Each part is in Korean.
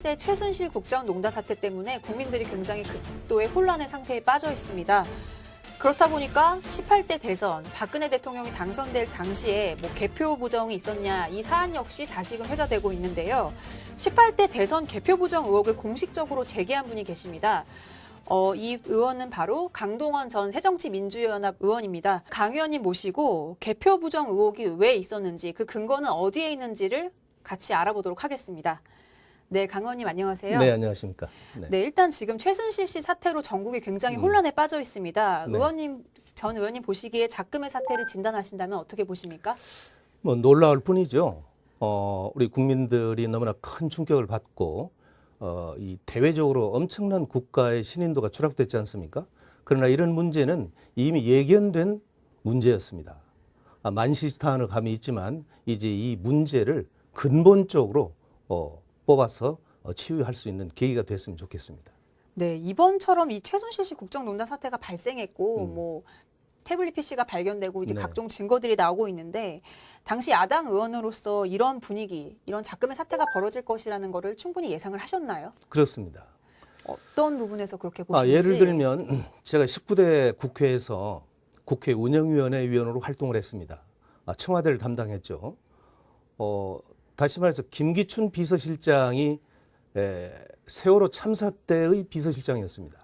최순실 국정농단 사태 때문에 국민들이 굉장히 극도의 혼란의 상태에 빠져 있습니다. 그렇다 보니까 18대 대선 박근혜 대통령이 당선될 당시에 개표 부정이 있었냐 이 사안 역시 다시금 회자되고 있는데요. 18대 대선 개표 부정 의혹을 공식적으로 제기한 분이 계십니다. 이 의원은 바로 강동원 전 새정치민주연합 의원입니다. 강 의원님 모시고 개표 부정 의혹이 왜 있었는지 그 근거는 어디에 있는지를 같이 알아보도록 하겠습니다. 네, 강 의원님 안녕하세요. 네, 안녕하십니까. 네, 일단 지금 최순실 씨 사태로 전국이 굉장히 혼란에 빠져 있습니다. 네. 전 의원님 보시기에 작금의 사태를 진단하신다면 어떻게 보십니까? 놀라울 뿐이죠. 우리 국민들이 너무나 큰 충격을 받고 이 대외적으로 엄청난 국가의 신인도가 추락됐지 않습니까? 그러나 이런 문제는 이미 예견된 문제였습니다. 만시지탄의 감이 있지만 이제 이 문제를 근본적으로 뽑아서 치유할 수 있는 계기가 됐으면 좋겠습니다. 네, 이번처럼 이 최순실 씨 국정농단 사태가 발생했고 태블릿 PC가 발견되고 이제 네. 각종 증거들이 나오고 있는데 당시 야당 의원으로서 이런 분위기, 이런 작금의 사태가 벌어질 것이라는 거를 충분히 예상을 하셨나요? 그렇습니다. 어떤 부분에서 그렇게 보시는지? 예를 들면 제가 19대 국회에서 국회 운영위원회 위원으로 활동을 했습니다. 청와대를 담당했죠. 다시 말해서 김기춘 비서실장이 세월호 참사 때의 비서실장이었습니다.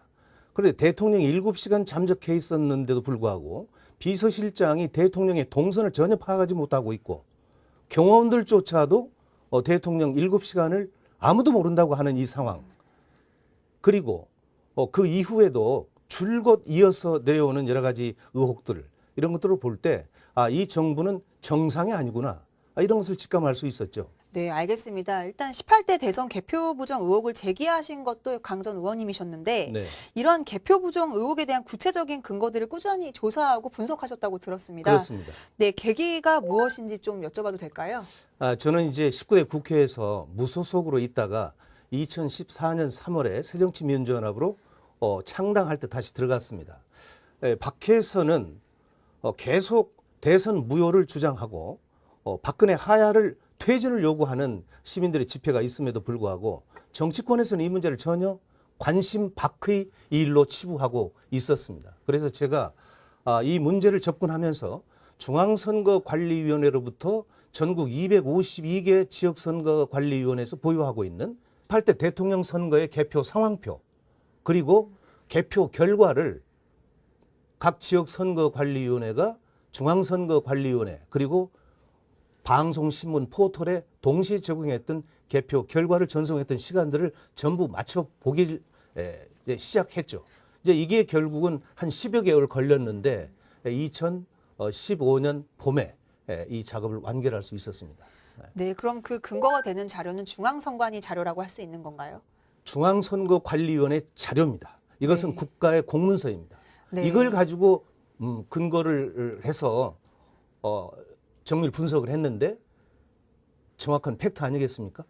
그런데 대통령이 7시간 잠적해 있었는데도 불구하고 비서실장이 대통령의 동선을 전혀 파악하지 못하고 있고 경호원들조차도 대통령 7시간을 아무도 모른다고 하는 이 상황. 그리고 그 이후에도 줄곧 이어서 내려오는 여러 가지 의혹들 이런 것들을 볼 때 이 정부는 정상이 아니구나. 이런 것을 직감할 수 있었죠. 네, 알겠습니다. 일단 18대 대선 개표 부정 의혹을 제기하신 것도 강 전 의원님이셨는데 네. 이러한 개표 부정 의혹에 대한 구체적인 근거들을 꾸준히 조사하고 분석하셨다고 들었습니다. 그렇습니다. 네, 계기가 무엇인지 좀 여쭤봐도 될까요? 저는 이제 19대 국회에서 무소속으로 있다가 2014년 3월에 새정치민주연합으로 창당할 때 다시 들어갔습니다. 박해에서는 계속 대선 무효를 주장하고 박근혜 하야를 퇴진을 요구하는 시민들의 집회가 있음에도 불구하고 정치권에서는 이 문제를 전혀 관심 밖의 일로 치부하고 있었습니다. 그래서 제가 이 문제를 접근하면서 중앙선거관리위원회로부터 전국 252개 지역선거관리위원회에서 보유하고 있는 18대 대통령 선거의 개표 상황표 그리고 개표 결과를 각 지역선거관리위원회가 중앙선거관리위원회 그리고 방송신문 포털에 동시에 제공했던 개표 결과를 전송했던 시간들을 전부 맞춰보길 시작했죠. 이제 이게 결국은 한 10여 개월 걸렸는데 2015년 봄에 이 작업을 완결할 수 있었습니다. 네, 그럼 그 근거가 되는 자료는 중앙선관위 자료라고 할 수 있는 건가요? 중앙선거관리위원회 자료입니다. 이것은 네. 국가의 공문서입니다. 네. 이걸 가지고 근거를 해서 정밀 분석을 했는데 정확한 팩트 아니겠습니까?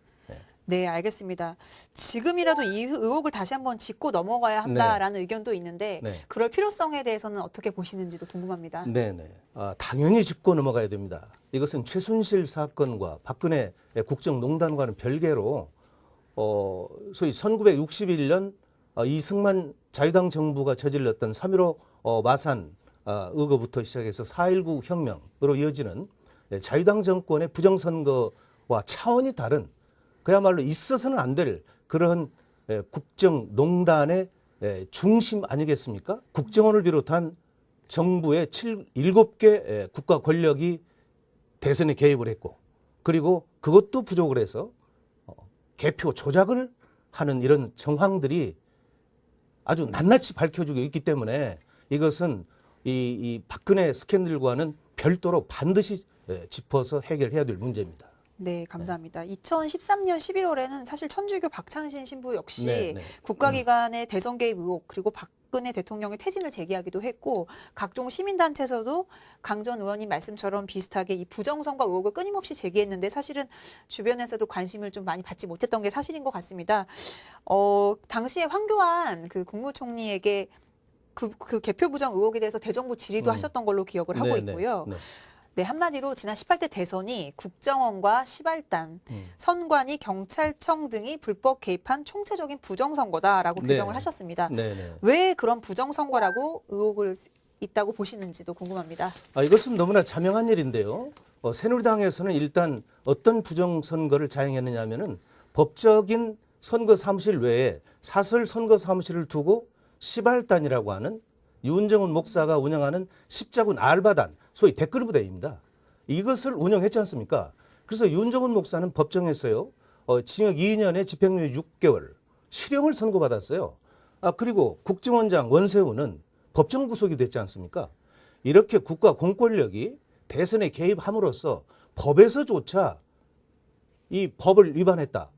네, 알겠습니다. 지금이라도 이 의혹을 다시 한번 짚고 넘어가야 한다라는 의견도 있는데 네. 그럴 필요성에 대해서는 어떻게 보시는지도 궁금합니다. 네네. 당연히 짚고 넘어가야 됩니다. 이것은 최순실 사건과 박근혜 국정농단과는 별개로 소위 1961년 이승만 자유당 정부가 저질렀던 3.15 마산 의거부터 시작해서 4.19 혁명으로 이어지는 자유당 정권의 부정선거와 차원이 다른 그야말로 있어서는 안 될 그런 국정농단의 중심 아니겠습니까? 국정원을 비롯한 정부의 7개 국가 권력이 대선에 개입을 했고 그리고 그것도 부족을 해서 개표 조작을 하는 이런 정황들이 아주 낱낱이 밝혀지고 있기 때문에 이것은 이 박근혜 스캔들과는 별도로 반드시 짚어서 해결해야 될 문제입니다. 네, 감사합니다. 2013년 11월에는 사실 천주교 박창신 신부 역시 네. 국가기관의 대선 개입 의혹 그리고 박근혜 대통령의 퇴진을 제기하기도 했고 각종 시민단체에서도 강 전 의원님 말씀처럼 비슷하게 이 부정선거 의혹을 끊임없이 제기했는데 사실은 주변에서도 관심을 좀 많이 받지 못했던 게 사실인 것 같습니다. 당시에 황교안 그 국무총리에게 그 개표 부정 의혹에 대해서 대정부 질의도 하셨던 걸로 기억을 하고 있고요. 네, 한마디로 지난 18대 대선이 국정원과 시발단, 선관위, 경찰청 등이 불법 개입한 총체적인 부정선거다라고 네. 규정을 하셨습니다. 네네. 왜 그런 부정선거라고 의혹을 있다고 보시는지도 궁금합니다. 이것은 너무나 자명한 일인데요. 새누리당에서는 일단 어떤 부정선거를 자행했느냐 하면은 법적인 선거 사무실 외에 사설 선거 사무실을 두고 시발단이라고 하는 윤정훈 목사가 운영하는 십자군 알바단, 소위 댓글 부대입니다. 이것을 운영했지 않습니까? 그래서 윤정훈 목사는 법정에서요, 징역 2년에 집행유예 6개월, 실형을 선고받았어요. 그리고 국정원장 원세훈은 법정 구속이 됐지 않습니까? 이렇게 국가 공권력이 대선에 개입함으로써 법에서조차 이 법을 위반했다.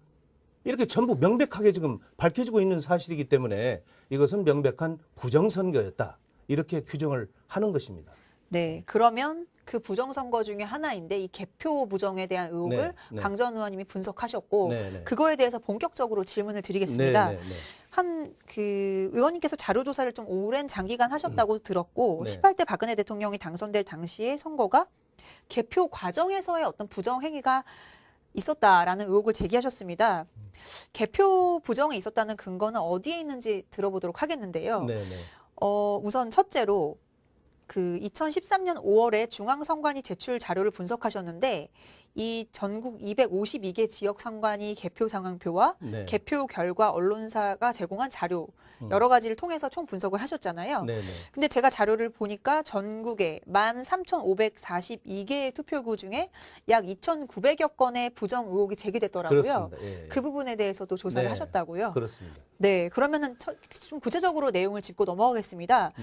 이렇게 전부 명백하게 지금 밝혀지고 있는 사실이기 때문에 이것은 명백한 부정선거였다. 이렇게 규정을 하는 것입니다. 네, 그러면 그 부정선거 중에 하나인데 이 개표 부정에 대한 의혹을 네, 네. 강 전 의원님이 분석하셨고 네, 네. 그거에 대해서 본격적으로 질문을 드리겠습니다. 네, 네, 네. 의원님께서 자료 조사를 좀 오랜 장기간 하셨다고 들었고 네. 18대 박근혜 대통령이 당선될 당시의 선거가 개표 과정에서의 어떤 부정 행위가 있었다라는 의혹을 제기하셨습니다. 개표 부정이 있었다는 근거는 어디에 있는지 들어보도록 하겠는데요. 네, 네. 우선 첫째로 그 2013년 5월에 중앙선관위 제출 자료를 분석하셨는데 이 전국 252개 지역 선관위 개표 상황표와 네. 개표 결과 언론사가 제공한 자료 여러 가지를 통해서 총 분석을 하셨잖아요. 네, 네. 근데 제가 자료를 보니까 전국에 13,542개의 투표구 중에 약 2,900여 건의 부정 의혹이 제기됐더라고요. 그렇습니다. 예, 예. 그 부분에 대해서도 조사를 네, 하셨다고요. 그렇습니다. 네, 그러면은 좀 구체적으로 내용을 짚고 넘어가겠습니다. 네.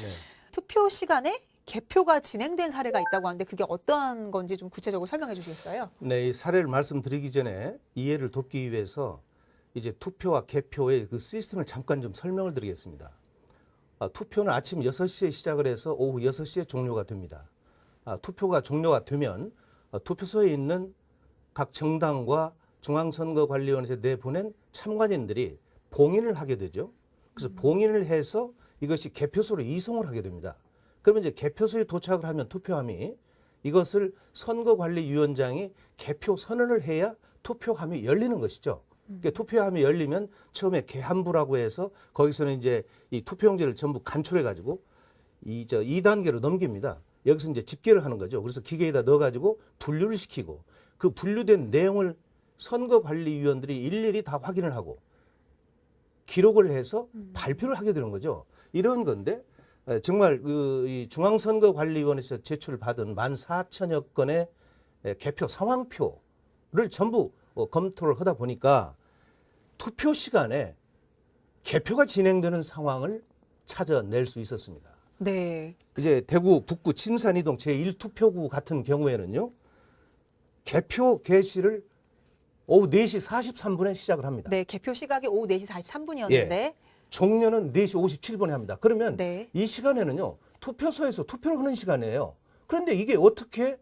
투표 시간에 개표가 진행된 사례가 있다고 하는데 그게 어떠한 건지 좀 구체적으로 설명해 주시겠어요? 네, 이 사례를 말씀드리기 전에 이해를 돕기 위해서 이제 투표와 개표의 그 시스템을 잠깐 좀 설명을 드리겠습니다. 투표는 아침 6시에 시작을 해서 오후 6시에 종료가 됩니다. 투표가 종료가 되면 투표소에 있는 각 정당과 중앙선거관리위원회에 내보낸 참관인들이 봉인을 하게 되죠. 그래서 봉인을 해서 이것이 개표소로 이송을 하게 됩니다. 그러면 이제 개표소에 도착을 하면 투표함이 이것을 선거관리위원장이 개표 선언을 해야 투표함이 열리는 것이죠. 그러니까 투표함이 열리면 처음에 개함부라고 해서 거기서는 이제 이 투표용지를 전부 간출해 가지고 2단계로 넘깁니다. 여기서 이제 집계를 하는 거죠. 그래서 기계에다 넣어 가지고 분류를 시키고 그 분류된 내용을 선거관리위원들이 일일이 다 확인을 하고 기록을 해서 발표를 하게 되는 거죠. 이런 건데 정말 이 중앙선거관리위원회에서 제출을 받은 14,000여 건의 개표 상황표를 전부 검토를 하다 보니까 투표 시간에 개표가 진행되는 상황을 찾아낼 수 있었습니다. 네. 이제 대구 북구 침산이동 제1투표구 같은 경우에는요. 개표 개시를 오후 4시 43분에 시작을 합니다. 네, 개표 시각이 오후 4시 43분이었는데 종료는 4시 57분에 합니다. 그러면 네. 이 시간에는요. 투표소에서 투표를 하는 시간이에요. 그런데 이게 어떻게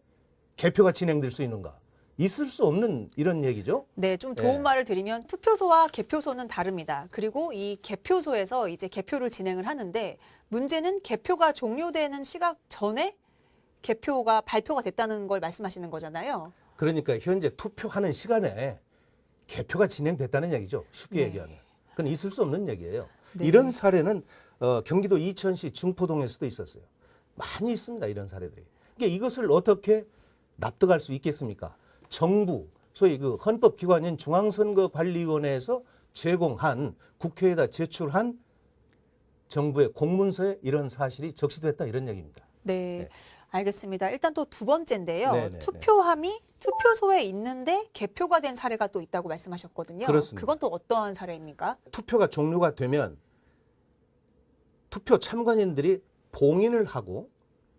개표가 진행될 수 있는가? 있을 수 없는 이런 얘기죠. 네, 좀 도움말을 드리면 투표소와 개표소는 다릅니다. 그리고 이 개표소에서 이제 개표를 진행을 하는데 문제는 개표가 종료되는 시각 전에 개표가 발표가 됐다는 걸 말씀하시는 거잖아요. 그러니까 현재 투표하는 시간에 개표가 진행됐다는 얘기죠. 쉽게 네. 얘기하면. 그건 있을 수 없는 얘기예요. 네. 이런 사례는 경기도 이천시 중포동에서도 있었어요. 많이 있습니다. 이런 사례들이. 그러니까 이것을 어떻게 납득할 수 있겠습니까? 정부, 소위 그 헌법기관인 중앙선거관리위원회에서 제공한 국회에다 제출한 정부의 공문서에 이런 사실이 적시됐다 이런 얘기입니다. 네, 네. 알겠습니다. 일단 또 두 번째인데요. 네네네. 투표함이 투표소에 있는데 개표가 된 사례가 또 있다고 말씀하셨거든요. 그렇습니다. 그건 또 어떠한 사례입니까? 투표가 종료가 되면 투표 참관인들이 봉인을 하고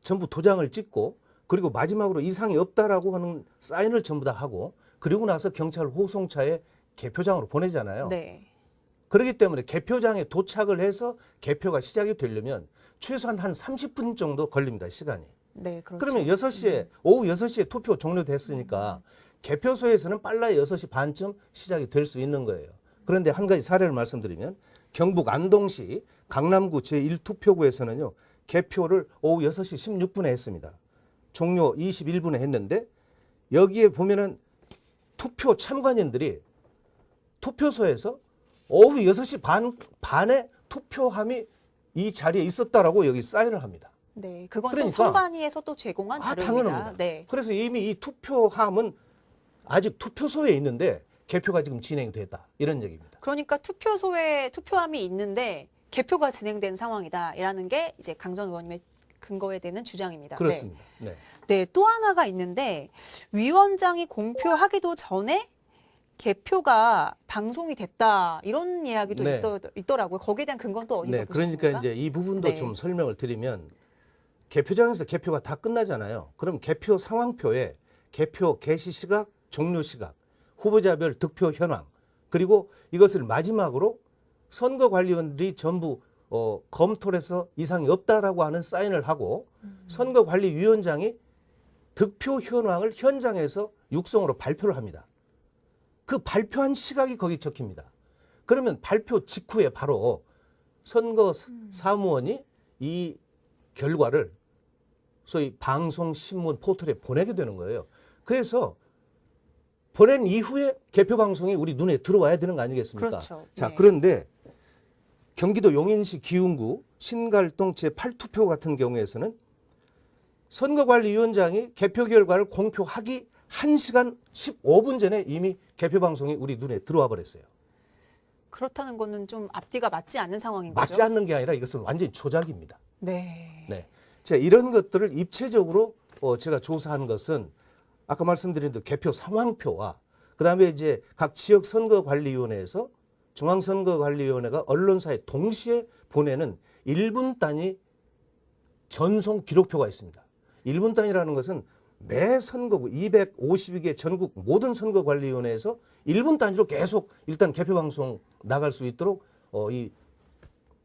전부 도장을 찍고 그리고 마지막으로 이상이 없다라고 하는 사인을 전부 다 하고 그리고 나서 경찰 호송차에 개표장으로 보내잖아요. 네. 그렇기 때문에 개표장에 도착을 해서 개표가 시작이 되려면 최소한 한 30분 정도 걸립니다. 시간이. 네, 그렇죠. 그러면 6시에 오후 6시에 투표 종료됐으니까 개표소에서는 빨라야 6시 반쯤 시작이 될 수 있는 거예요. 그런데 한 가지 사례를 말씀드리면 경북 안동시 강남구 제1투표구에서는요. 개표를 오후 6시 16분에 했습니다. 종료 21분에 했는데 여기에 보면은 투표 참관인들이 투표소에서 오후 6시 반에 투표함이 이 자리에 있었다라고 여기 사인을 합니다. 네, 그건 그러니까, 또 선관위에서 또 제공한 자료입니다. 당연합니다. 네. 그래서 이미 이 투표함은 아직 투표소에 있는데 개표가 지금 진행이 됐다. 이런 얘기입니다. 그러니까 투표소에 투표함이 있는데 개표가 진행된 상황이다라는 게 이제 강 전 의원님의 근거에 되는 주장입니다. 그렇습니다. 네. 네, 또 하나가 있는데 위원장이 공표하기도 전에 개표가 방송이 됐다 이런 이야기도 네. 있더라고요. 거기에 대한 근거는 또 어디서 네, 보셨습니까? 그러니까 이제 이 부분도 네. 좀 설명을 드리면 개표장에서 개표가 다 끝나잖아요. 그럼 개표 상황표에 개표 개시 시각, 종료 시각, 후보자별 득표 현황, 그리고 이것을 마지막으로 선거관리위원들이 전부 검토를 해서 이상이 없다라고 하는 사인을 하고 선거관리위원장이 득표 현황을 현장에서 육성으로 발표를 합니다. 그 발표한 시각이 거기 적힙니다. 그러면 발표 직후에 바로 선거 사무원이 이 결과를 소위 방송, 신문, 포털에 보내게 되는 거예요. 그래서 보낸 이후에 개표 방송이 우리 눈에 들어와야 되는 거 아니겠습니까? 그렇죠. 자, 네. 그런데 경기도 용인시 기흥구 신갈동 제8투표 같은 경우에서는 선거관리위원장이 개표 결과를 공표하기 1시간 15분 전에 이미 개표 방송이 우리 눈에 들어와 버렸어요. 그렇다는 거는 좀 앞뒤가 맞지 않는 상황인 맞지 거죠? 않는 게 아니라 이것은 완전히 조작입니다. 네. 네. 자, 이런 것들을 입체적으로 제가 조사한 것은 아까 말씀드린 대로 개표 상황표와 그다음에 이제 각 지역 선거관리위원회에서 중앙선거관리위원회가 언론사에 동시에 보내는 1분 단위 전송 기록표가 있습니다. 1분 단위라는 것은 매 선거구 252개 전국 모든 선거관리위원회에서 1분 단위로 계속 일단 개표 방송 나갈 수 있도록 이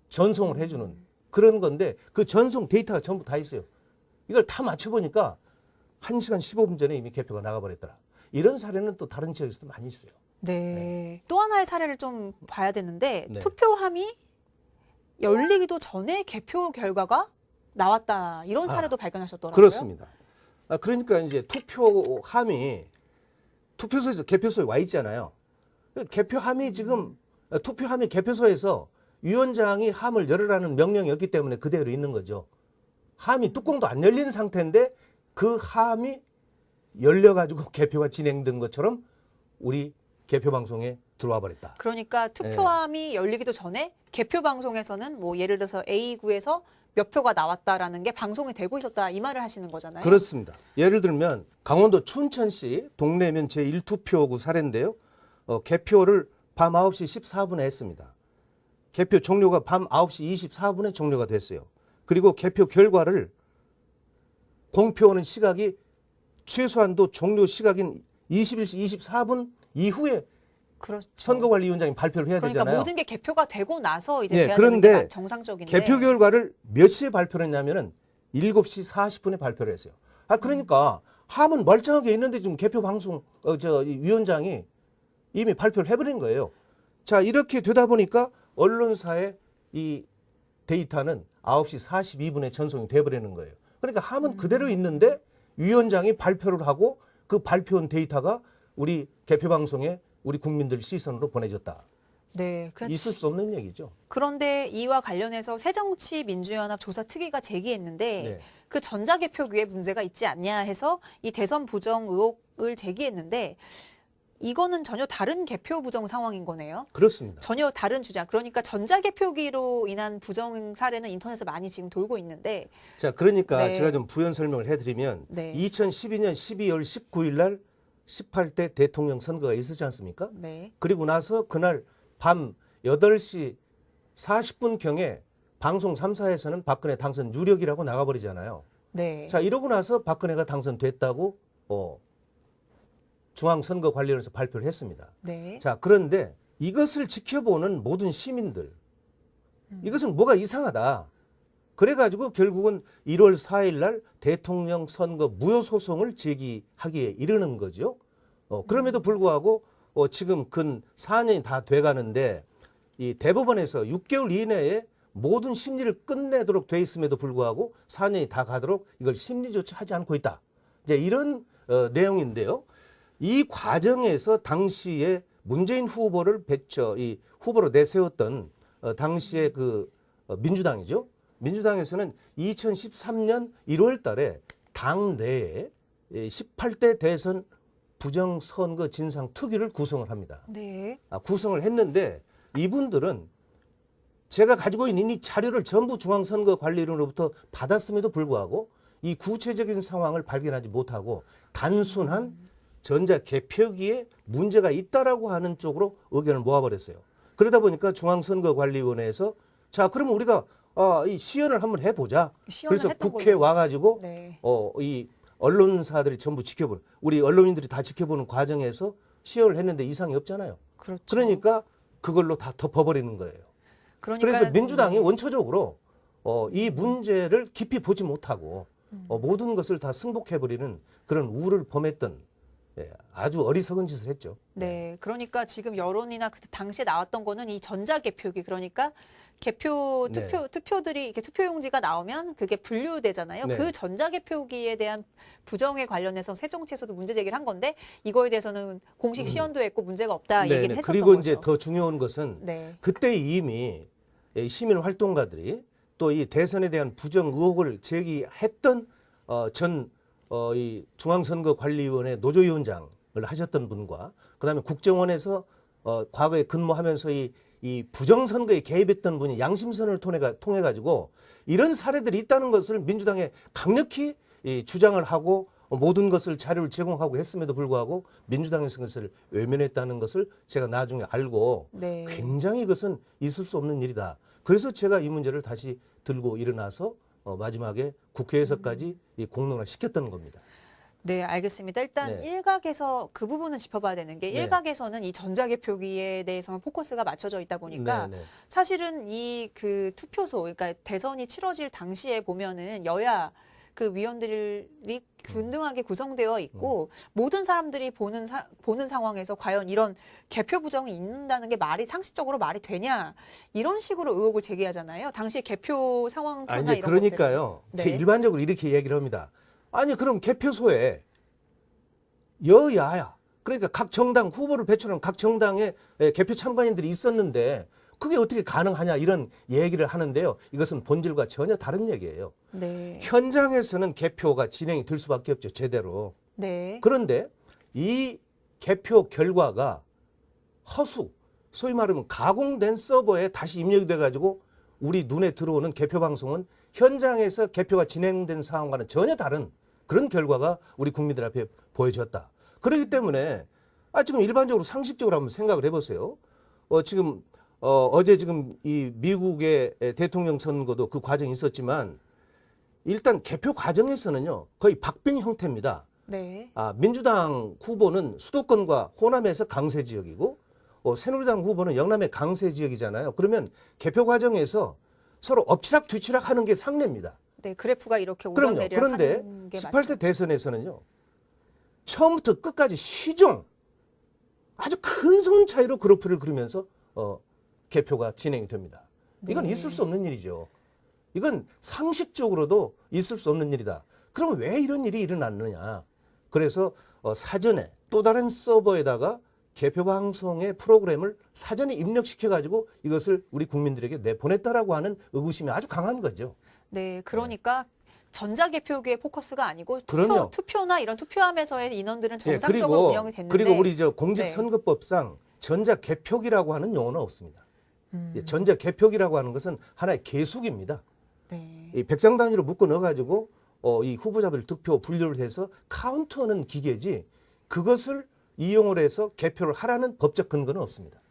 전송을 해주는 그런 건데 그 전송 데이터가 전부 다 있어요. 이걸 다 맞춰보니까 1시간 15분 전에 이미 개표가 나가버렸더라. 이런 사례는 또 다른 지역에서도 많이 있어요. 네. 또 하나의 사례를 좀 봐야 되는데 네. 투표함이 열리기도 전에 개표 결과가 나왔다. 이런 사례도 발견하셨더라고요. 그렇습니다. 그러니까 이제 투표함이 투표소에서 개표소에 와 있잖아요. 개표함이 지금 투표함이 개표소에서 위원장이 함을 열으라는 명령이었기 때문에 그대로 있는 거죠. 함이 뚜껑도 안 열린 상태인데 그 함이 열려가지고 개표가 진행된 것처럼 우리 개표 방송에 들어와 버렸다. 그러니까 투표함이 열리기도 전에 개표 방송에서는 뭐 예를 들어서 A구에서 몇 표가 나왔다라는 게 방송이 되고 있었다 이 말을 하시는 거잖아요. 그렇습니다. 예를 들면 강원도 춘천시 동래면 제1투표구 사례인데요. 개표를 밤 9시 14분에 했습니다. 개표 종료가 밤 9시 24분에 종료가 됐어요. 그리고 개표 결과를 공표하는 시각이 최소한도 종료 시각인 21시 24분 이후에 그렇죠. 선거관리위원장이 발표를 해야 그러니까 되잖아요. 모든 게 개표가 되고 나서 이제 네, 돼야 되는 게 그런데 정상적인데 개표 결과를 몇 시에 발표를 했냐면은 7시 40분에 발표를 했어요. 그러니까 함은 멀쩡하게 있는데 지금 개표 방송 위원장이 이미 발표를 해버린 거예요. 자, 이렇게 되다 보니까 언론사의 이 데이터는 9시 42분에 전송이 돼버리는 거예요. 그러니까 함은 그대로 있는데 위원장이 발표를 하고 그 발표한 데이터가 우리 개표 방송에 우리 국민들 시선으로 보내졌다. 네, 있을 수 없는 얘기죠. 그런데 이와 관련해서 새정치민주연합 조사특위가 제기했는데 네. 그 전자개표기에 문제가 있지 않냐 해서 이 대선 부정 의혹을 제기했는데 이거는 전혀 다른 개표 부정 상황인 거네요. 그렇습니다. 전혀 다른 주장. 그러니까 전자개표기로 인한 부정 사례는 인터넷에 많이 지금 돌고 있는데 자, 그러니까 네. 제가 좀 부연 설명을 해드리면 네. 2012년 12월 19일 날 18대 대통령 선거가 있었지 않습니까? 네. 그리고 나서 그날 밤 8시 40분경에 방송 3사에서는 박근혜 당선 유력이라고 나가버리잖아요. 네. 자, 이러고 나서 박근혜가 당선됐다고 중앙선거관리원에서 발표를 했습니다. 네. 자, 그런데 이것을 지켜보는 모든 시민들, 이것은 뭐가 이상하다. 그래가지고 결국은 1월 4일 날 대통령 선거 무효 소송을 제기하기에 이르는 거죠. 그럼에도 불구하고 지금 근 4년이 다 돼가는데 이 대법원에서 6개월 이내에 모든 심리를 끝내도록 돼 있음에도 불구하고 4년이 다 가도록 이걸 심리조차 하지 않고 있다. 이제 이런 내용인데요. 이 과정에서 당시에 문재인 후보를 이 후보로 내세웠던 당시에 그 민주당이죠. 민주당에서는 2013년 1월 달에 당 내에 18대 대선 부정선거 진상 특위를 구성을 합니다. 네. 구성을 했는데 이분들은 제가 가지고 있는 이 자료를 전부 중앙선거관리위원회로부터 받았음에도 불구하고 이 구체적인 상황을 발견하지 못하고 단순한 전자개표기에 문제가 있다라고 하는 쪽으로 의견을 모아버렸어요. 그러다 보니까 중앙선거관리위원회에서 자, 그러면 우리가 이 시연을 한번 해보자. 그래서 국회에 와가지고 네. 이 언론사들이 전부 지켜보는, 우리 언론인들이 다 지켜보는 과정에서 시연을 했는데 이상이 없잖아요. 그렇죠. 그러니까 그걸로 다 덮어버리는 거예요. 그래서 민주당이 원초적으로 이 문제를 깊이 보지 못하고 모든 것을 다 승복해버리는 그런 우를 범했던 아주 어리석은 짓을 했죠. 네, 그러니까 지금 여론이나 그 당시에 나왔던 거는 이 전자개표기, 그러니까 개표 투표들이 이렇게 투표용지가 나오면 그게 분류되잖아요. 네. 그 전자개표기에 대한 부정에 관련해서 새정치에서도 문제 제기를 한 건데 이거에 대해서는 공식 시연도 했고 문제가 없다 얘기를 했었던 그리고 거죠. 이제 더 중요한 것은 네. 그때 이미 시민 활동가들이 또 이 대선에 대한 부정 의혹을 제기했던 이 중앙선거관리위원회 노조위원장을 하셨던 분과 그다음에 국정원에서 과거에 근무하면서 이 부정선거에 개입했던 분이 양심선을 통해 가지고 이런 사례들이 있다는 것을 민주당에 강력히 주장을 하고 모든 것을 자료를 제공하고 했음에도 불구하고 민주당에서 그것을 외면했다는 것을 제가 나중에 알고 네. 굉장히 이것은 있을 수 없는 일이다. 그래서 제가 이 문제를 다시 들고 일어나서 마지막에 국회에서까지 이 공론화 시켰던 겁니다. 네, 알겠습니다. 일단 네. 일각에서 그 부분은 짚어봐야 되는 게 네. 일각에서는 이 전자개표기에 대해서만 포커스가 맞춰져 있다 보니까 네, 네. 사실은 이 그 투표소, 그러니까 대선이 치러질 당시에 보면은 여야 그 위원들이 균등하게 구성되어 있고 모든 사람들이 보는 상황에서 과연 이런 개표 부정이 있는다는 게 상식적으로 말이 되냐 이런 식으로 의혹을 제기하잖아요. 당시에 개표 상황표나 이제 이런 그러니까요. 것들. 네. 일반적으로 이렇게 얘기를 합니다. 아니 그럼 개표소에 여야야 그러니까 각 정당 후보를 배출하는 각 정당의 개표 참관인들이 있었는데 그게 어떻게 가능하냐 이런 얘기를 하는데요. 이것은 본질과 전혀 다른 얘기예요. 네. 현장에서는 개표가 진행이 될 수밖에 없죠. 제대로. 네. 그런데 이 개표 결과가 소위 말하면 가공된 서버에 다시 입력이 돼가지고 우리 눈에 들어오는 개표 방송은 현장에서 개표가 진행된 상황과는 전혀 다른 그런 결과가 우리 국민들 앞에 보여졌다. 그렇기 때문에 지금 일반적으로 상식적으로 한번 생각을 해보세요. 지금 어제 지금 이 미국의 대통령 선거도 그 과정이 있었지만 일단 개표 과정에서는요 거의 박빙 형태입니다. 네. 민주당 후보는 수도권과 호남에서 강세 지역이고 새누리당 후보는 영남의 강세 지역이잖아요. 그러면 개표 과정에서 서로 엎치락 뒤치락 하는 게 상례입니다. 네, 그래프가 이렇게 그럼요. 오르락내리락 그런데 하는 게 18대 맞죠. 대선에서는요. 처음부터 끝까지 시종 아주 큰 손 차이로 그래프를 그리면서 개표가 진행이 됩니다. 이건 네. 있을 수 없는 일이죠. 이건 상식적으로도 있을 수 없는 일이다. 그럼 왜 이런 일이 일어났느냐. 그래서 사전에 또 다른 서버에다가 개표 방송의 프로그램을 사전에 입력시켜가지고 이것을 우리 국민들에게 내보냈다라고 하는 의구심이 아주 강한 거죠. 네, 그러니까 전자개표기의 포커스가 아니고 그럼요. 투표나 이런 투표함에서의 인원들은 예, 정상적으로 운영이 됐는데 그리고 우리 공직선거법상 전자개표기라고 하는 용어는 없습니다. 전자개표기라고 하는 것은 하나의 계속입니다. 네. 이 백장 단위로 묶어 넣어가지고 이 후보자들 득표 분류를 해서 카운트하는 기계지 그것을 이용을 해서 개표를 하라는 법적 근거는 없습니다.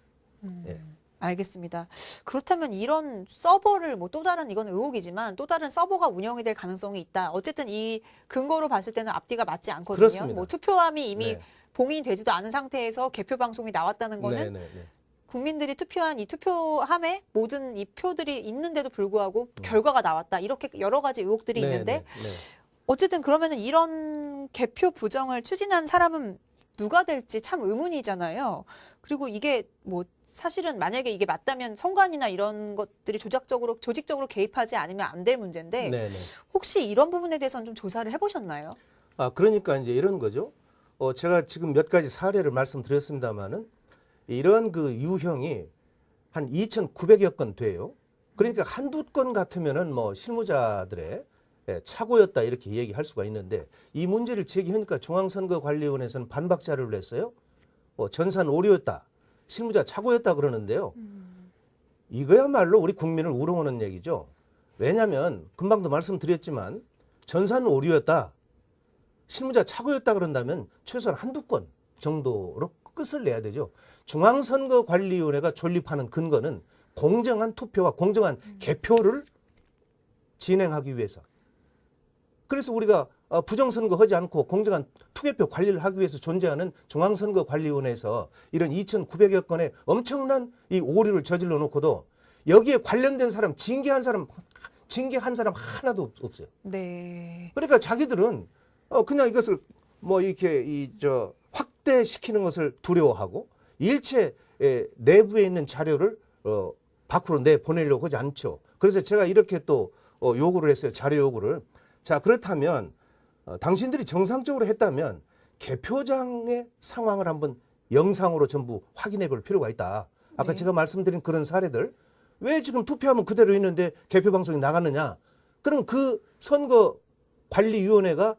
예. 알겠습니다. 그렇다면 이런 서버를 또 다른 이건 의혹이지만 또 다른 서버가 운영이 될 가능성이 있다. 어쨌든 이 근거로 봤을 때는 앞뒤가 맞지 않거든요. 그렇습니다. 투표함이 이미 네. 봉인이 되지도 않은 상태에서 개표 방송이 나왔다는 거는 네. 국민들이 투표한 이 투표함에 모든 이 표들이 있는데도 불구하고 결과가 나왔다. 이렇게 여러 가지 의혹들이 있는데 어쨌든 그러면은 이런 개표 부정을 추진한 사람은 누가 될지 참 의문이잖아요. 그리고 이게 사실은 만약에 이게 맞다면 선관위나 이런 것들이 조직적으로 개입하지 않으면 안 될 문제인데 네네. 혹시 이런 부분에 대해서는 좀 조사를 해보셨나요? 그러니까 이제 이런 거죠. 제가 지금 몇 가지 사례를 말씀드렸습니다만은 이런 그 유형이 한 2,900여 건 돼요. 그러니까 한두 건 같으면은 뭐 실무자들의 착오였다 이렇게 얘기할 수가 있는데 이 문제를 제기하니까 중앙선거관리위원회에서는 반박 자료를 냈어요. 전산 오류였다, 실무자 착오였다 그러는데요. 이거야말로 우리 국민을 우롱하는 얘기죠. 왜냐하면 금방도 말씀드렸지만 전산 오류였다, 실무자 착오였다 그런다면 최소한 한두 건 정도로 끝을 내야 되죠. 중앙선거관리위원회가 존립하는 근거는 공정한 투표와 공정한 개표를 진행하기 위해서. 그래서 우리가 부정선거 하지 않고 공정한 투개표 관리를 하기 위해서 존재하는 중앙선거관리위원회에서 이런 2,900여 건의 엄청난 이 오류를 저질러 놓고도 여기에 관련된 사람, 징계한 사람 하나도 없어요. 네. 그러니까 자기들은 그냥 이것을 뭐 이렇게 확대시키는 것을 두려워하고 일체 내부에 있는 자료를 밖으로 내보내려고 하지 않죠. 그래서 제가 이렇게 또 요구를 했어요. 자료 요구를. 자, 그렇다면 당신들이 정상적으로 했다면 개표장의 상황을 한번 영상으로 전부 확인해 볼 필요가 있다. 아까 네. 제가 말씀드린 그런 사례들 왜 지금 투표하면 그대로 있는데 개표 방송이 나갔느냐. 그럼 그 선거관리위원회가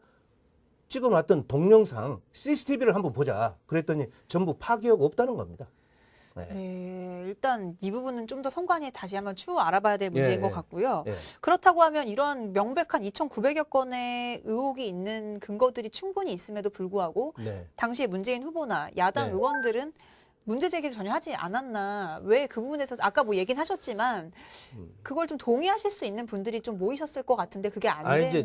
찍어놨던 동영상 CCTV를 한번 보자. 그랬더니 전부 파기하고 없다는 겁니다. 네. 네, 일단 이 부분은 좀 더 선관위에 다시 한번 추후 알아봐야 될 문제인 것 같고요. 예. 그렇다고 하면 이런 명백한 2,900여 건의 의혹이 있는 근거들이 충분히 있음에도 불구하고 네. 당시에 문재인 후보나 야당 네. 의원들은 문제 제기를 전혀 하지 않았나. 왜 그 부분에서 아까 뭐 얘기는 하셨지만 그걸 좀 동의하실 수 있는 분들이 좀 모이셨을 것 같은데 그게 안 됐나요? 이제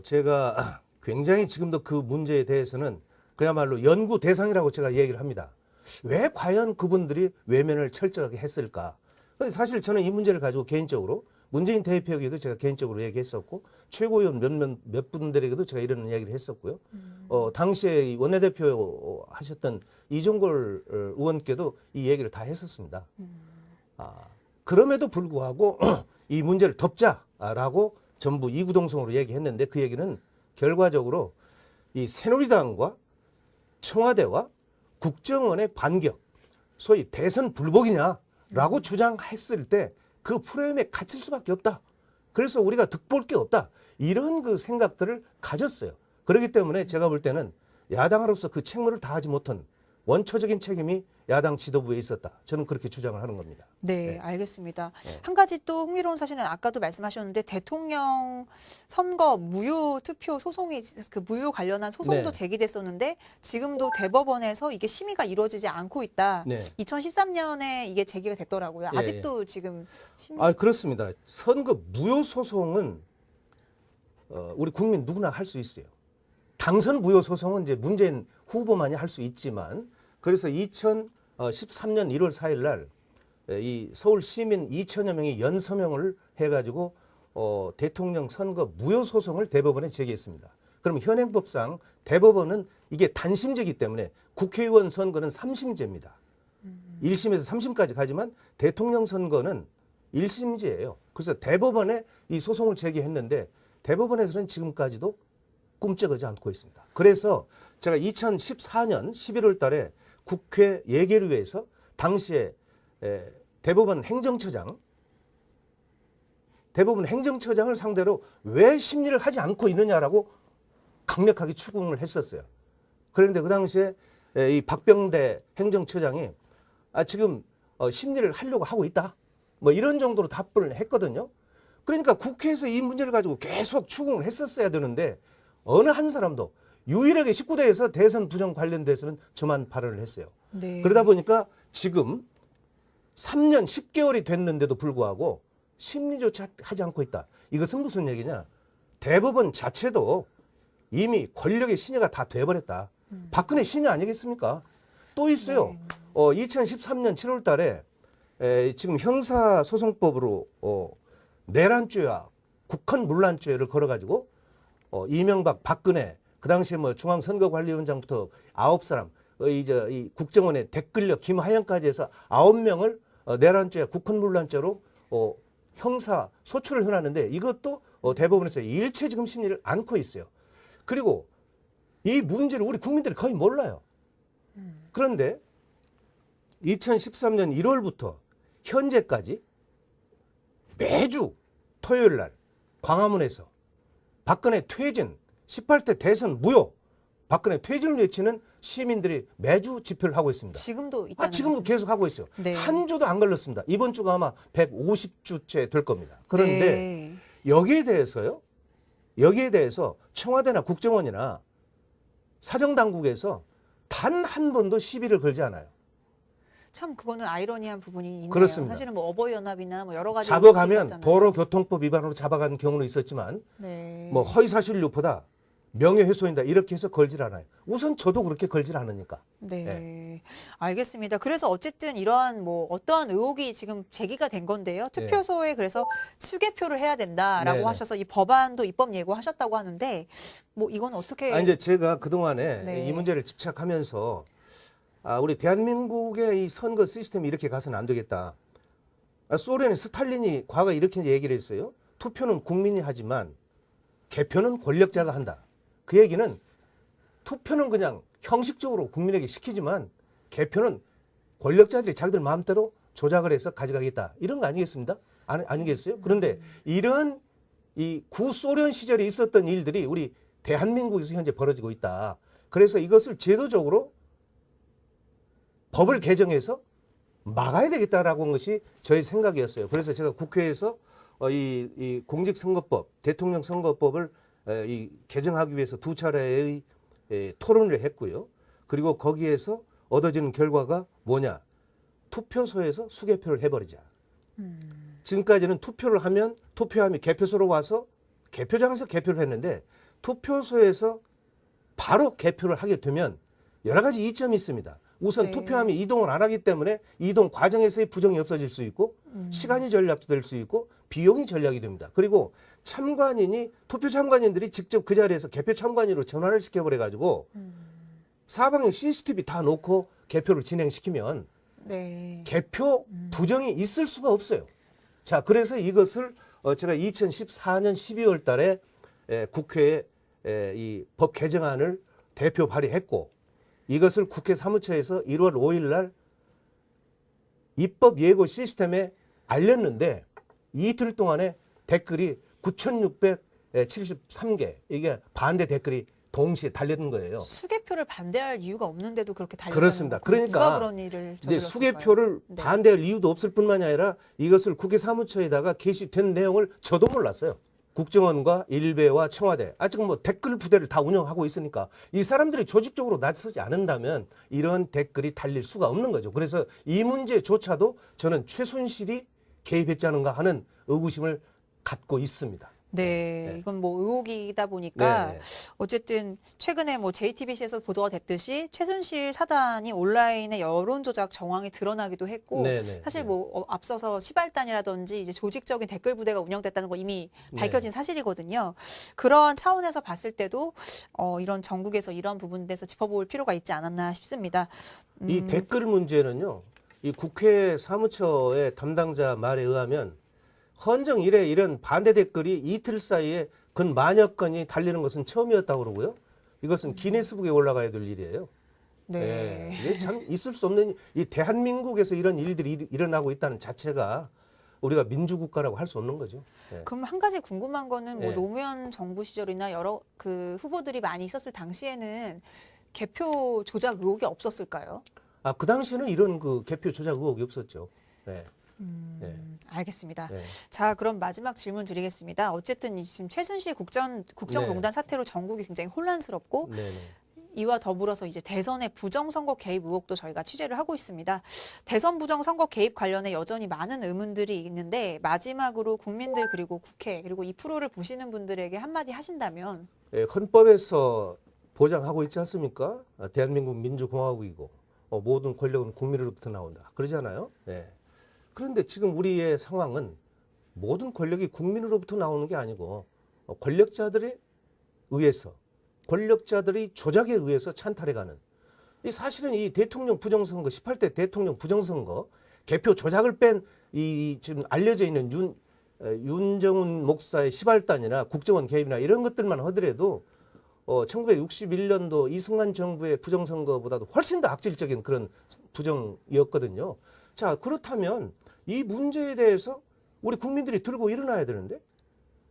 제가 굉장히 지금도 그 문제에 대해서는 그야말로 연구 대상이라고 제가 얘기를 합니다. 왜 과연 그분들이 외면을 철저하게 했을까? 근데 사실 저는 이 문제를 가지고 개인적으로 문재인 대표에게도 제가 개인적으로 얘기했었고 최고위원 몇 분들에게도 제가 이런 이야기를 했었고요. 당시에 원내대표 하셨던 이종걸 의원께도 이 얘기를 다 했었습니다. 그럼에도 불구하고 이 문제를 덮자라고 전부 이구동성으로 얘기했는데 그 얘기는 결과적으로 이 새누리당과 청와대와 국정원의 반격, 소위 대선 불복이냐라고 주장했을 때 그 프레임에 갇힐 수밖에 없다. 그래서 우리가 득볼 게 없다. 이런 그 생각들을 가졌어요. 그렇기 때문에 제가 볼 때는 야당으로서 그 책무를 다하지 못한 원초적인 책임이 야당 지도부에 있었다. 저는 그렇게 주장을 하는 겁니다. 네, 알겠습니다. 한 가지 또 흥미로운 사실은 아까도 말씀하셨는데 대통령 선거 무효 투표 소송이 그 무효 관련한 소송도 네. 제기됐었는데 지금도 대법원에서 이게 심의가 이루어지지 않고 있다. 네. 2013년에 이게 제기가 됐더라고요. 예, 아직도 지금 심의. 그렇습니다. 선거 무효 소송은 우리 국민 누구나 할 수 있어요. 당선 무효 소송은 이제 문재인 후보만이 할 수 있지만 그래서 2013년 1월 4일 날 이 서울 시민 2천여 명이 연서명을 해가지고 대통령 선거 무효 소송을 대법원에 제기했습니다. 그럼 현행법상 대법원은 이게 단심제이기 때문에 국회의원 선거는 3심제입니다. 1심에서 3심까지 가지만 대통령 선거는 1심제예요. 그래서 대법원에 이 소송을 제기했는데 대법원에서는 지금까지도 꿈쩍하지 않고 있습니다. 그래서 제가 2014년 11월 달에 국회 예결위에서 당시에 대법원 행정처장을 상대로 왜 심리를 하지 않고 있느냐라고 강력하게 추궁을 했었어요. 그런데 그 당시에 이 박병대 행정처장이 지금 심리를 하려고 하고 있다. 뭐 이런 정도로 답변을 했거든요. 그러니까 국회에서 이 문제를 가지고 계속 추궁을 했었어야 되는데 어느 한 사람도 유일하게 19대에서 대선 부정 관련돼서는 저만 발언을 했어요. 네. 그러다 보니까 지금 3년 10개월이 됐는데도 불구하고 심리조차 하지 않고 있다. 이것은 무슨 얘기냐? 대법원 자체도 이미 권력의 신여가 다 돼버렸다. 박근혜 신여 아니겠습니까? 또 있어요. 네. 2013년 7월 달에 지금 형사소송법으로 내란죄와 국헌 문란죄를 걸어가지고 이명박, 박근혜 그 당시에 뭐 중앙선거관리위원장부터 9사람 이 국정원의 댓글력 김하영까지 해서 9명을 내란죄, 국헌문란죄로 형사 소추를 해놨는데 이것도 대법원에서 일체 지금 심리를 안고 있어요. 그리고 이 문제를 우리 국민들이 거의 몰라요. 그런데 2013년 1월부터 현재까지 매주 토요일 날 광화문에서 박근혜 퇴진, 18대 대선 무효, 박근혜 퇴진을 외치는 시민들이 매주 집회를 하고 있습니다. 지금도 있다는 지금도 말씀. 계속 하고 있어요. 네. 한 주도 안 걸렸습니다. 이번 주가 아마 150주째 될 겁니다. 그런데 네. 여기에 대해서 청와대나 국정원이나 사정당국에서 단 한 번도 시비를 걸지 않아요. 참 그거는 아이러니한 부분이 있네요. 그렇습니다. 사실은 뭐 어버이연합이나 뭐 여러 가지 잡아가면 있었잖아요. 도로교통법 위반으로 잡아간 경우는 있었지만 네. 뭐 허위사실 유포다, 명예훼손이다 이렇게 해서 걸질 않아요. 우선 저도 그렇게 걸질 않으니까. 네. 알겠습니다. 그래서 어쨌든 이러한 뭐 어떠한 의혹이 지금 제기가 된 건데요. 투표소에 그래서 수개표를 해야 된다라고 네네. 하셔서 이 법안도 입법 예고하셨다고 하는데 뭐 이건 어떻게 이제 제가 그동안에 네. 이 문제를 집착하면서 우리 대한민국의 이 선거 시스템이 이렇게 가서는 안 되겠다. 소련의 스탈린이 과거에 이렇게 얘기를 했어요. 투표는 국민이 하지만 개표는 권력자가 한다. 그 얘기는 투표는 그냥 형식적으로 국민에게 시키지만 개표는 권력자들이 자기들 마음대로 조작을 해서 가져가겠다. 이런 거 아니겠습니다? 아니겠어요? 그런데 이런 이 구소련 시절에 있었던 일들이 우리 대한민국에서 현재 벌어지고 있다. 그래서 이것을 제도적으로 법을 개정해서 막아야 되겠다라고 한 것이 저의 생각이었어요. 그래서 제가 국회에서 이 공직선거법, 대통령 선거법을 이 개정하기 위해서 2차례의 토론을 했고요. 그리고 거기에서 얻어지는 결과가 뭐냐? 투표소에서 수개표를 해버리자. 지금까지는 투표를 하면 투표함이 개표소로 와서 개표장에서 개표를 했는데 투표소에서 바로 개표를 하게 되면 여러 가지 이점이 있습니다. 우선 네. 투표함이 이동을 안 하기 때문에 이동 과정에서의 부정이 없어질 수 있고 시간이 절약될 수 있고 비용이 절약이 됩니다. 그리고 투표 참관인들이 직접 그 자리에서 개표 참관인으로 전환을 시켜버려가지고 사방에 CCTV 다 놓고 개표를 진행시키면 네. 개표 부정이 있을 수가 없어요. 자, 그래서 이것을 제가 2014년 12월 달에 국회에 이 법 개정안을 대표 발의했고 이것을 국회 사무처에서 1월 5일 날 입법 예고 시스템에 알렸는데 이틀 동안에 댓글이 9,673개 이게 반대 댓글이 동시에 달리는 거예요. 수개표를 반대할 이유가 없는데도 그렇게 달렸다는 그렇습니다. 거. 그럼 그러니까 누가 그런 일을 이제 저질렀을까요? 수개표를 네. 반대할 이유도 없을 뿐만이 아니라 이것을 국회 사무처에다가 게시된 내용을 저도 몰랐어요. 국정원과 일베와 청와대 지금 뭐 댓글 부대를 다 운영하고 있으니까 이 사람들이 조직적으로 나서지 않는다면 이런 댓글이 달릴 수가 없는 거죠. 그래서 이 문제조차도 저는 최순실이 개입했지 않은가 하는 의구심을 갖고 있습니다. 네, 이건 뭐 의혹이다 보니까 네, 네. 어쨌든 최근에 뭐 JTBC에서 보도가 됐듯이 최순실 사단이 온라인의 여론 조작 정황이 드러나기도 했고 네, 네, 사실 네. 뭐 앞서서 시발단이라든지 이제 조직적인 댓글 부대가 운영됐다는 거 이미 밝혀진 사실이거든요. 그런 차원에서 봤을 때도 이런 전국에서 이런 부분에서 짚어볼 필요가 있지 않았나 싶습니다. 이 댓글 문제는요. 이 국회 사무처의 담당자 말에 의하면 헌정 이래 이런 반대 댓글이 이틀 사이에 근 만여 건이 달리는 것은 처음이었다고 그러고요. 이것은 기네스북에 올라가야 될 일이에요. 네. 이게 참 있을 수 없는 이 대한민국에서 이런 일들이 일어나고 있다는 자체가 우리가 민주국가라고 할 수 없는 거죠. 네. 그럼 한 가지 궁금한 거는 뭐 네. 노무현 정부 시절이나 여러 그 후보들이 많이 있었을 당시에는 개표 조작 의혹이 없었을까요? 그 당시에는 이런 그 개표 조작 의혹이 없었죠. 네. 네. 알겠습니다. 네. 자, 그럼 마지막 질문 드리겠습니다. 어쨌든 지금 최순실 국정농단 사태로 전국이 굉장히 혼란스럽고 네. 네. 이와 더불어서 이제 대선의 부정선거 개입 의혹도 저희가 취재를 하고 있습니다. 대선 부정선거 개입 관련해 여전히 많은 의문들이 있는데 마지막으로 국민들 그리고 국회 그리고 이 프로를 보시는 분들에게 한마디 하신다면 헌법에서 보장하고 있지 않습니까? 대한민국 민주공화국이고 모든 권력은 국민으로부터 나온다. 그러잖아요. 네. 그런데 지금 우리의 상황은 모든 권력이 국민으로부터 나오는 게 아니고 권력자들에 의해서 권력자들이 조작에 의해서 찬탈해가는 이 사실은 이 대통령 부정선거 18대 대통령 부정선거 개표 조작을 뺀 이 지금 알려져 있는 윤정훈 목사의 시발단이나 국정원 개입이나 이런 것들만 하더라도 1961년도 이승만 정부의 부정선거보다도 훨씬 더 악질적인 그런 부정이었거든요. 자, 그렇다면 이 문제에 대해서 우리 국민들이 들고 일어나야 되는데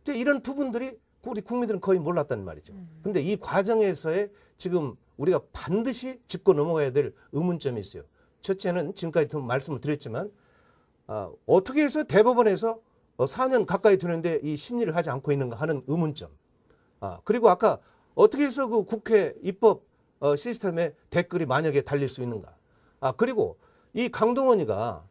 이런 부분들이 우리 국민들은 거의 몰랐단 말이죠. 근데 이 과정에서의 지금 우리가 반드시 짚고 넘어가야 될 의문점이 있어요. 첫째는 지금까지 말씀을 드렸지만 어떻게 해서 대법원에서 4년 가까이 되는데 이 심리를 하지 않고 있는가 하는 의문점. 그리고 아까 어떻게 해서 그 국회 입법 시스템에 댓글이 만약에 달릴 수 있는가. 그리고 이 강동원이가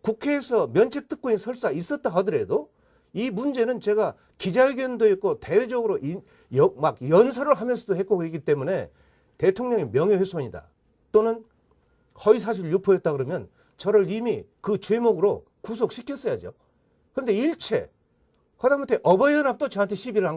국회에서 면책특권이 설사 있었다 하더라도 이 문제는 제가 기자회견도 했고 대외적으로 막 연설을 하면서도 했고 그렇기 때문에 대통령의 명예훼손이다 또는 허위사실 유포였다 그러면 저를 이미 그 죄목으로 구속시켰어야죠. 그런데 일체 하다못해 어버이연합도 저한테 시비를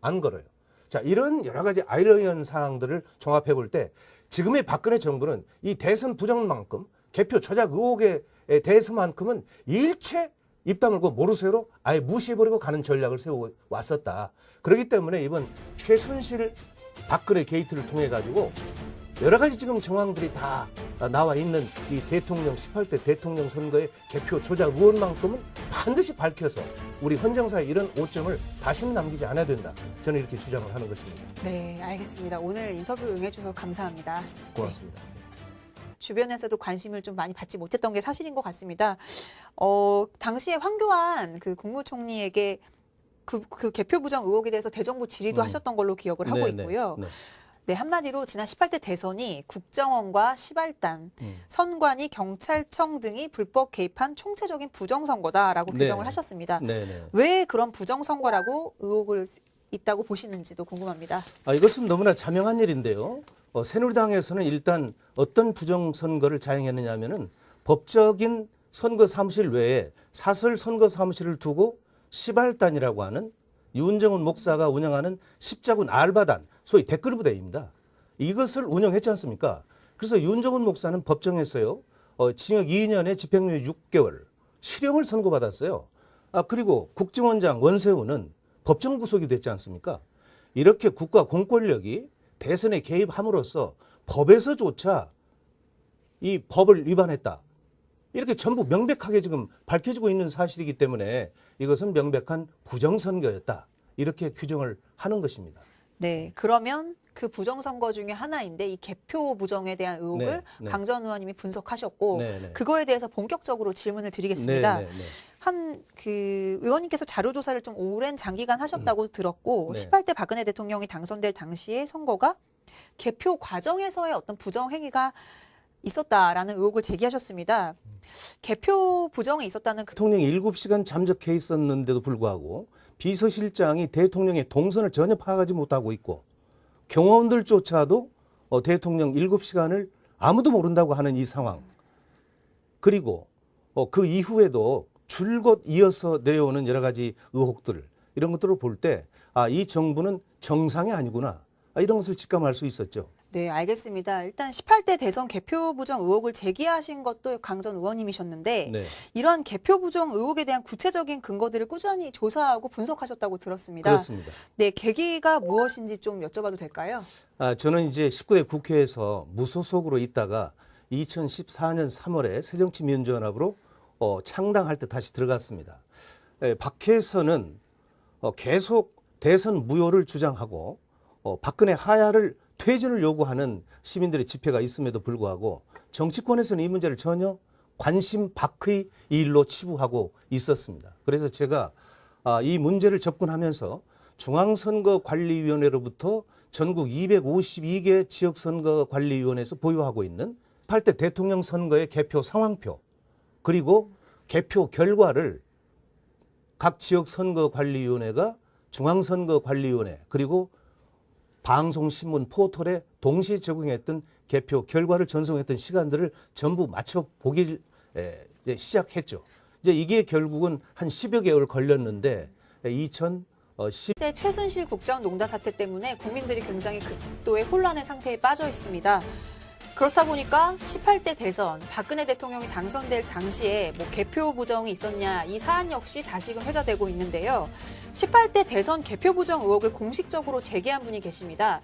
안 걸어요. 자, 이런 여러 가지 아이러니한 사항들을 종합해 볼 때 지금의 박근혜 정부는 이 대선 부정만큼 개표 조작 의혹에 대해서만큼은 일체 입 다물고 모르쇠로 아예 무시해버리고 가는 전략을 세우고 왔었다. 그렇기 때문에 이번 최순실 박근혜 게이트를 통해 가지고 여러 가지 지금 정황들이 다 나와 있는 이 대통령 18대 대통령 선거의 개표 조작 의혹만큼은 반드시 밝혀서 우리 헌정사에 이런 오점을 다시는 남기지 않아야 된다. 저는 이렇게 주장을 하는 것입니다. 네, 알겠습니다. 오늘 인터뷰 응해주셔서 감사합니다. 고맙습니다. 네. 주변에서도 관심을 좀 많이 받지 못했던 게 사실인 것 같습니다. 당시에 황교안 그 국무총리에게 그 개표 부정 의혹에 대해서 대정부 질의도 하셨던 걸로 기억을 하고 있고요. 네, 한마디로 지난 18대 대선이 국정원과 시발단, 선관위, 경찰청 등이 불법 개입한 총체적인 부정선거다라고 규정을 하셨습니다. 왜 그런 부정선거라고 의혹을 있다고 보시는지도 궁금합니다. 이것은 너무나 자명한 일인데요. 새누리당에서는 일단 어떤 부정선거를 자행했느냐 하면은 법적인 선거사무실 외에 사설 선거사무실을 두고 시발단이라고 하는 윤정훈 목사가 운영하는 십자군 알바단, 소위 댓글 부대입니다. 이것을 운영했지 않습니까? 그래서 윤정훈 목사는 법정에서요, 징역 2년에 집행유예 6개월, 실형을 선고받았어요. 그리고 국정원장 원세훈은 법정 구속이 됐지 않습니까? 이렇게 국가 공권력이 대선에 개입함으로써 법에서조차 이 법을 위반했다. 이렇게 전부 명백하게 지금 밝혀지고 있는 사실이기 때문에 이것은 명백한 부정선거였다. 이렇게 규정을 하는 것입니다. 네, 그러면 그 부정선거 중에 하나인데 이 개표 부정에 대한 의혹을 강 전 의원님이 분석하셨고 그거에 대해서 본격적으로 질문을 드리겠습니다. 그 의원님께서 자료조사를 좀 오랜 장기간 하셨다고 들었고 18대 박근혜 대통령이 당선될 당시의 선거가 개표 과정에서의 어떤 부정행위가 있었다라는 의혹을 제기하셨습니다. 개표 부정에 있었다는 대통령이 7시간 잠적해 있었는데도 불구하고 비서실장이 대통령의 동선을 전혀 파악하지 못하고 있고 경호원들조차도 대통령 7시간을 아무도 모른다고 하는 이 상황. 그리고 그 이후에도 줄곧 이어서 내려오는 여러 가지 의혹들 이런 것들을 볼 때 이 정부는 정상이 아니구나. 이런 것을 직감할 수 있었죠. 네, 알겠습니다. 일단 18대 대선 개표 부정 의혹을 제기하신 것도 강 전 의원님이셨는데 이러한 개표 부정 의혹에 대한 구체적인 근거들을 꾸준히 조사하고 분석하셨다고 들었습니다. 그렇습니다. 네, 계기가 무엇인지 좀 여쭤봐도 될까요? 저는 이제 19대 국회에서 무소속으로 있다가 2014년 3월에 새정치민주연합으로 창당할 때 다시 들어갔습니다. 박해에서는 계속 대선 무효를 주장하고 박근혜 하야를 퇴진을 요구하는 시민들의 집회가 있음에도 불구하고 정치권에서는 이 문제를 전혀 관심 밖의 일로 치부하고 있었습니다. 그래서 제가 이 문제를 접근하면서 중앙선거관리위원회로부터 전국 252개 지역선거관리위원회에서 보유하고 있는 18대 대통령 선거의 개표 상황표 그리고 개표 결과를 각 지역선거관리위원회가 중앙선거관리위원회 그리고 방송신문 포털에 동시에 제공했던 개표 결과를 전송했던 시간들을 전부 맞춰보길 시작했죠. 이제 이게 결국은 한 10여 개월 걸렸는데 2010 최순실 국정농단 사태 때문에 국민들이 굉장히 극도의 혼란의 상태에 빠져 있습니다. 그렇다 보니까 18대 대선 박근혜 대통령이 당선될 당시에 뭐 개표 부정이 있었냐 이 사안 역시 다시금 회자되고 있는데요. 18대 대선 개표 부정 의혹을 공식적으로 제기한 분이 계십니다.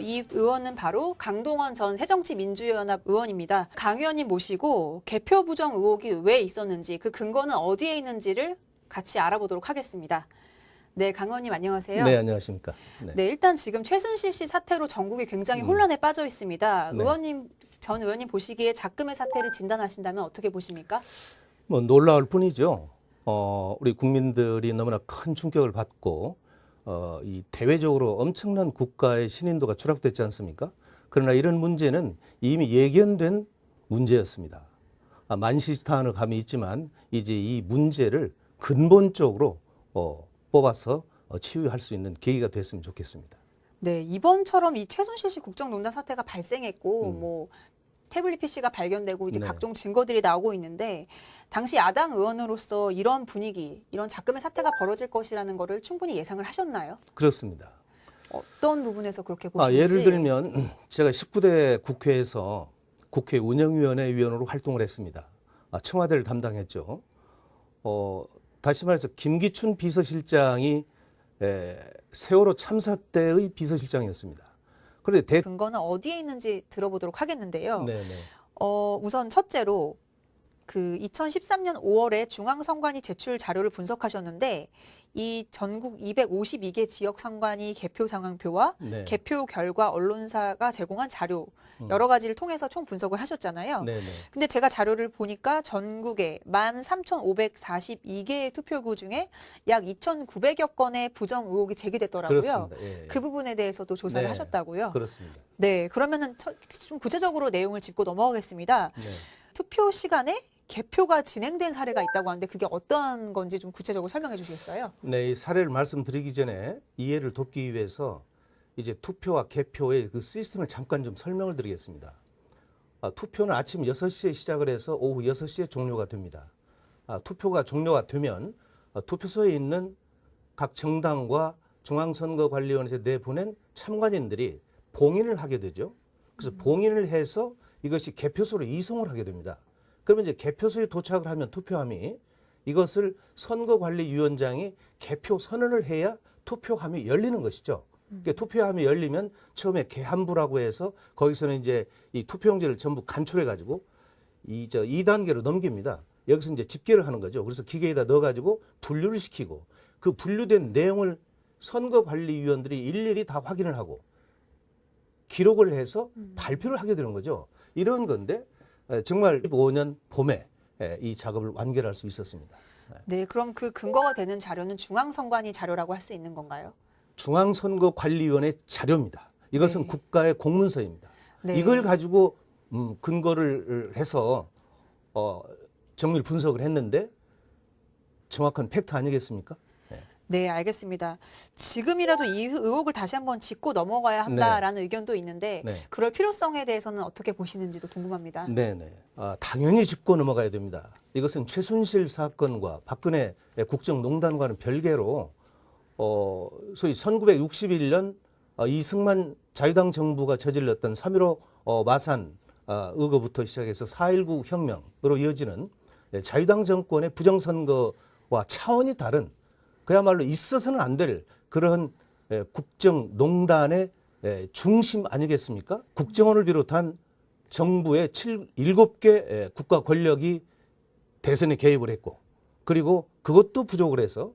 이 의원은 바로 강동원 전 새정치민주연합 의원입니다. 강 의원님 모시고 개표 부정 의혹이 왜 있었는지 그 근거는 어디에 있는지를 같이 알아보도록 하겠습니다. 네, 강 의원님 안녕하세요. 네, 안녕하십니까. 네, 일단 지금 최순실 씨 사태로 전국이 굉장히 혼란에 빠져 있습니다. 네. 전 의원님 보시기에 작금의 사태를 진단하신다면 어떻게 보십니까? 뭐 놀라울 뿐이죠. 우리 국민들이 너무나 큰 충격을 받고 이 대외적으로 엄청난 국가의 신인도가 추락됐지 않습니까? 그러나 이런 문제는 이미 예견된 문제였습니다. 만시지탄의 감이 있지만 이제 이 문제를 근본적으로 뽑아서 치유할 수 있는 계기가 됐으면 좋겠습니다. 네, 이번처럼 이 최순실 씨 국정농단 사태가 발생했고 뭐 태블릿 PC가 발견되고 이제 네. 각종 증거들이 나오고 있는데 당시 야당 의원으로서 이런 분위기, 이런 작금의 사태가 벌어질 것이라는 거를 충분히 예상을 하셨나요? 그렇습니다. 어떤 부분에서 그렇게 보시는지? 예를 들면 제가 19대 국회에서 국회 운영위원회 위원으로 활동을 했습니다. 청와대를 담당했죠. 다시 말해서 김기춘 비서실장이 세월호 참사 때의 비서실장이었습니다. 그런데 근거는 어디에 있는지 들어보도록 하겠는데요. 네네. 우선 첫째로 그 2013년 5월에 중앙선관위 제출 자료를 분석하셨는데 이 전국 252개 지역 선관위 개표 상황표와 네. 개표 결과 언론사가 제공한 자료 여러 가지를 통해서 총 분석을 하셨잖아요. 네네. 근데 제가 자료를 보니까 전국에 13,542개의 투표구 중에 약 2,900여 건의 부정 의혹이 제기됐더라고요. 그렇습니다. 예. 그 부분에 대해서도 조사를 네. 하셨다고요. 그렇습니다. 네, 그러면은 좀 구체적으로 내용을 짚고 넘어가겠습니다. 네. 투표 시간에 개표가 진행된 사례가 있다고 하는데 그게 어떤 건지 좀 구체적으로 설명해 주시겠어요? 네, 이 사례를 말씀드리기 전에 이해를 돕기 위해서 이제 투표와 개표의 그 시스템을 잠깐 좀 설명을 드리겠습니다. 투표는 아침 6시에 시작을 해서 오후 6시에 종료가 됩니다. 투표가 종료가 되면 투표소에 있는 각 정당과 중앙선거관리위원회에 내보낸 참관인들이 봉인을 하게 되죠. 그래서 봉인을 해서 이것이 개표소로 이송을 하게 됩니다. 그러면 이제 개표소에 도착을 하면 투표함이 이것을 선거관리위원장이 개표 선언을 해야 투표함이 열리는 것이죠. 그러니까 투표함이 열리면 처음에 개함부라고 해서 거기서는 이제 이 투표용지를 전부 간출해 가지고 2단계로 넘깁니다. 여기서 이제 집계를 하는 거죠. 그래서 기계에다 넣어 가지고 분류를 시키고 그 분류된 내용을 선거관리위원들이 일일이 다 확인을 하고 기록을 해서 발표를 하게 되는 거죠. 이런 건데 정말 5년 봄에 이 작업을 완결할 수 있었습니다. 네, 그럼 그 근거가 되는 자료는 중앙선관위 자료라고 할 수 있는 건가요? 중앙선거관리위원회 자료입니다. 이것은 네. 국가의 공문서입니다. 네. 이걸 가지고 근거를 해서 정밀 분석을 했는데 정확한 팩트 아니겠습니까? 네, 알겠습니다. 지금이라도 이 의혹을 다시 한번 짚고 넘어가야 한다라는 의견도 있는데 네. 그럴 필요성에 대해서는 어떻게 보시는지도 궁금합니다. 네네. 당연히 짚고 넘어가야 됩니다. 이것은 최순실 사건과 박근혜 국정농단과는 별개로 소위 1961년 이승만 자유당 정부가 저질렀던 3.15 마산 의거부터 시작해서 4.19 혁명으로 이어지는 자유당 정권의 부정선거와 차원이 다른 그야말로 있어서는 안 될 그런 국정농단의 중심 아니겠습니까? 국정원을 비롯한 정부의 7개 국가 권력이 대선에 개입을 했고 그리고 그것도 부족을 해서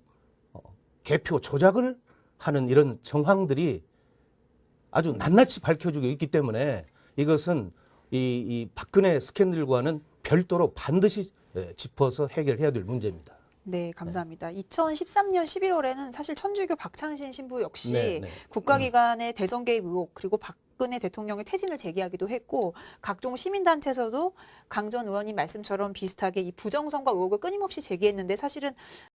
개표 조작을 하는 이런 정황들이 아주 낱낱이 밝혀지고 있기 때문에 이것은 이 박근혜 스캔들과는 별도로 반드시 짚어서 해결해야 될 문제입니다. 네, 감사합니다. 2013년 11월에는 사실 천주교 박창신 신부 역시 네, 네. 국가기관의 대선 개입 의혹 그리고 박근혜 대통령의 퇴진을 제기하기도 했고 각종 시민단체에서도 강 전 의원님 말씀처럼 비슷하게 이 부정선거 의혹을 끊임없이 제기했는데 사실은